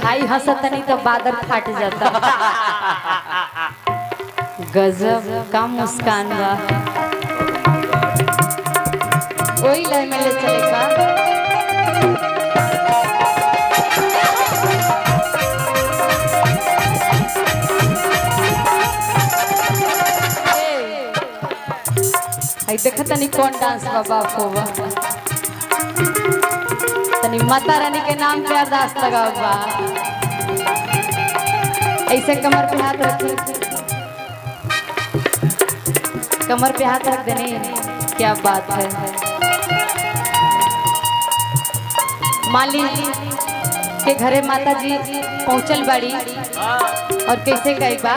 भाई हंसतनी तो बादर फाट जाता। गजब का मुस्कान बा। वही लय में ले चले का। देखा तनी कौन डांस बाबा होगा। तनी माता रानी के नाम पे अरदास लगाओ बा। ऐसे कमर पे हाथ रखे, कमर पे हाथ रख देने, क्या बात है। माली के घरे माता जी पहुंचल बाड़ी और कैसे गई बा।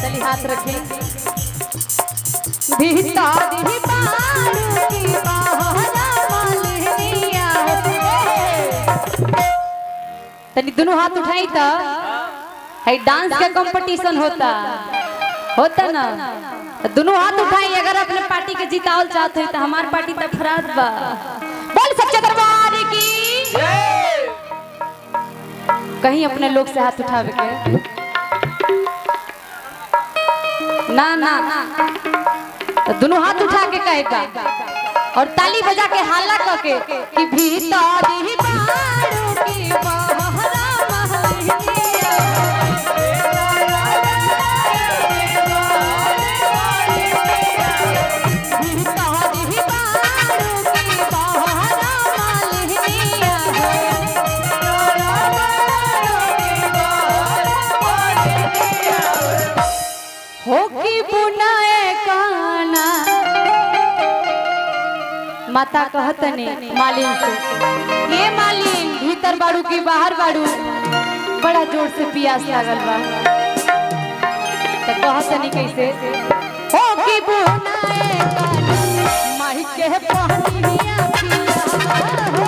चलिए हाथ रखें। तनी दोनों हाथ उठाई तो है डांस का कंपटीशन होता ना। दोनों हाथ उठाई अगर अपने पार्टी के जीतावल चाहते हैं तो हमार पार्टी तो फराद बा। बोल सच्चे दरबार की। कहीं अपने लोग से हाथ उठावे के ना ना दोनों हाथ उठा के कहेगा और ताली बजा के हाला करके कि भीतर ही बारू की बहरा महलिया। माता कहतने मालिन से, ये मालिन भीतर बाड़ू की बाहर बाड़ू, बड़ा जोर से प्यास लागल बा। तो कहतनी कैसे हो की बुनाए काना माही के पहनिया पिया हो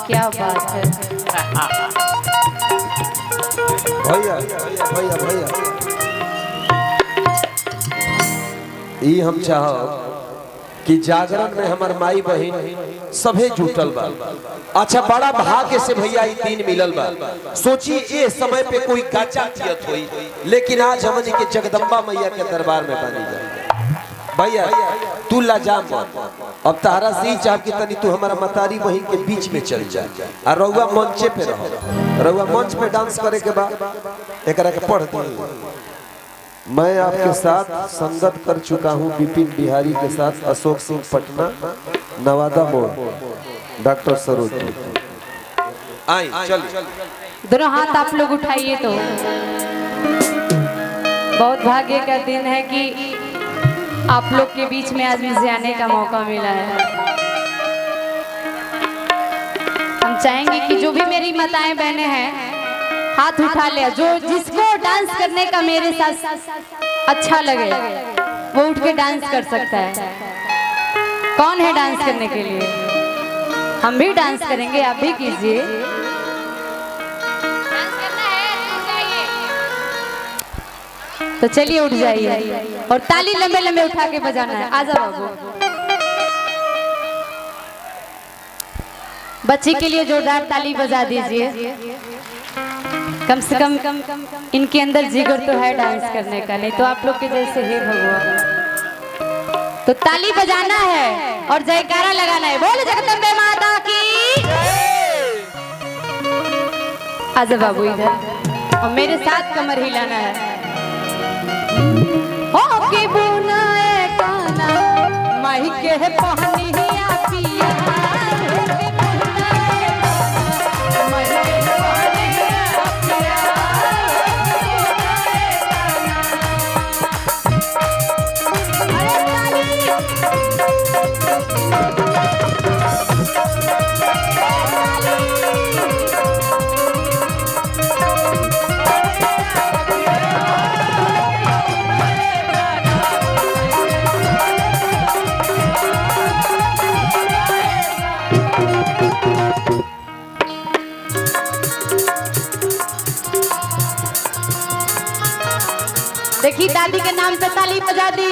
क्या बात है। भैया भैया भैया ये हम चाहो कि जागरण में हमार माई बहन सभे जुटल बा। अच्छा बड़ा भाग्य से भैया ये दिन मिलल बा। सोची ये समय पे कोई गाचा पियत हुई, लेकिन आज हमनी के जगदम्बा मैया के दरबार में बनी जाए। भैया तू लाजाम मत, अब तारा से ही चाह कि तनी तू हमारा मतारी बहन के बीच में चल जा और रउआ मंचे पे रहो। रउआ मंच पे डांस करे के बाद एकरा के पढ़ दी। मैं आपके साथ संगत कर चुका हूँ विपिन बिहारी के साथ, अशोक सिंह पटना, नवादा मोड़, डॉक्टर सरोज। आई चल दोनों हाथ आप लोग उठाइए। तो बहुत भाग्य का दिन है कि आप लोग के बीच में आज मुझे आने का मौका मिला है। हम चाहेंगे कि जो भी मेरी माताएं बहनें हैं हाथ उठा ले। जो जिसको डांस करने का मेरे साथ अच्छा लगे वो उठ के डांस कर सकता है। कौन है डांस करने के लिए? हम भी डांस करेंगे, आप भी कीजिए। तो चलिए उठ जाइए और ताली लंबे लंबे उठा के बजाना है। आजा बाबू। बच्ची के लिए जोरदार ताली बजा दीजिए। कम से कम इनके अंदर जिगर तो है डांस करने का, नहीं तो आप लोग के जैसे हे भगवान। तो ताली बजाना है और जयकारा लगाना है। बोल जगदम्बे माता की। आजा बाबू इधर और मेरे साथ कमर हिलाना है। हो के बुनाए काना माही के पहनिया पिया हो के बुनाए काना माही के पहनिया पिया। देखी दादी के नाम पे ताली बजा दी।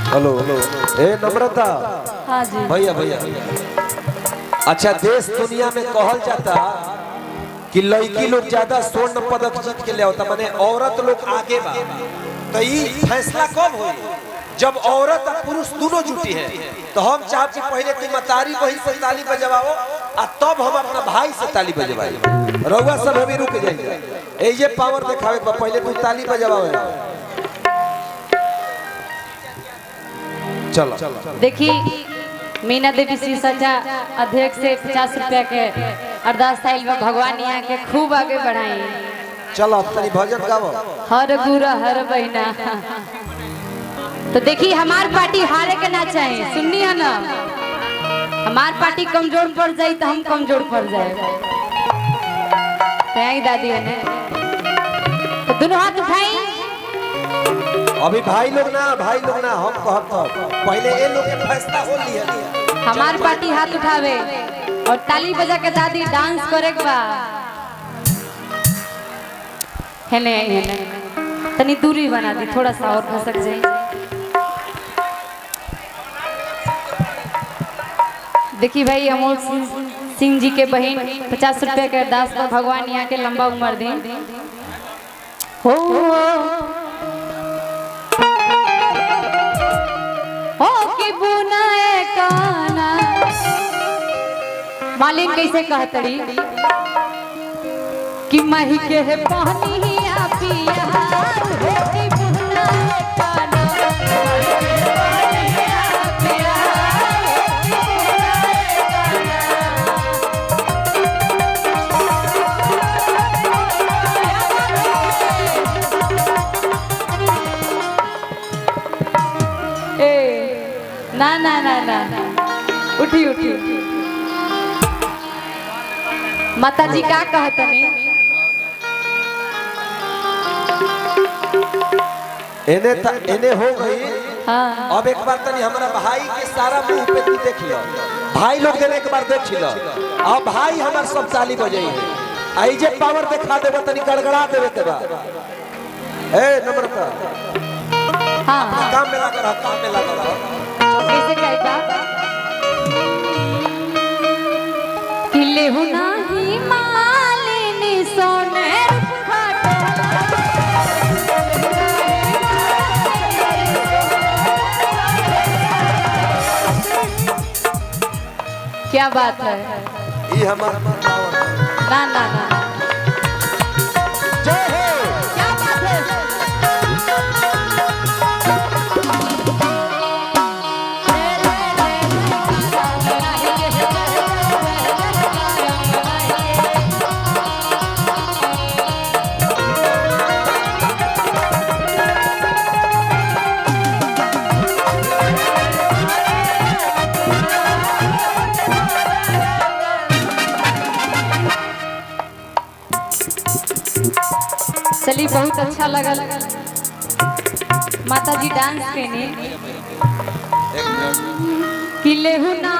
हेलो ए नम्रता। हाँ जी भैया भैया। अच्छा देश दुनिया में कहल जाता कि लड़की लोग ज्यादा स्वर्ण पदक जीत के ले आता, माने औरत लोग आगे बा। तो ये फैसला कब हो जब औरत और पुरुष दोनों जुटी हैं। तो हम चाहते कि पहले तुम मतारी बहन से ताली बजवाओ और तब हम अपना भाई से ताली बजवाई। रउआ सब अभी रुक जाइए, ये पावर दिखावे पर पहले तू ताली बजवाओ। चलो देखी मीना देवी शीशा अध्यक्ष से 50 रुपया के अरदास आइल बा, भगवान यहाँ के खूब आगे बढ़ाई। चलो अपनी भजन गाओ। हर गुरा हर बहिना। तो देखी हमार पार्टी हारे के ना चाहिए, सुननी है ना। हमार पार्टी कमजोर पड़ जाए तो हम कमजोर पड़ जाए। दादी है तो दोनों हाथ उठाई। अभी भाई लोग ना हम कहब तो पहले ये लोग के फैसला हो लिया। हमार पार्टी हाथ उठावे और ताली बजा के दादी डांस करे के बा। है तनी दूरी बना दी, थोड़ा सा और खसक जाए। देखिए भाई अमोल सिंह जी के बहन 50 रुपए के अरदास पर भगवान यहाँ के लंबा उम्र दें। हो कि बुनाए काना मालिक कैसे कहतड़ी कि मही के है पानी आ पिया हो कि बुनाए काना ना ना ना ना उठी उठी। माता जी का कहतनी एने हो गई। हाँ। अब एक बार तनी हमारा भाई के सारा मुंह पे तू देख लो, भाई लोग देने एक बार देख लो। अब भाई हमार सब ताली बजाई है। आई जे पावर दिखा देबे तनी गड़गड़ा देबे के बाद। ए नम्रता हाँ काम में लगा रहा। कैसे कहता किले हो नाही मालिनी सोने क्या बात है। ये हमारा ना ना ना जय हो। क्या बात है। चली बहुत अच्छा लगल। माता जी डांस के किले हु ना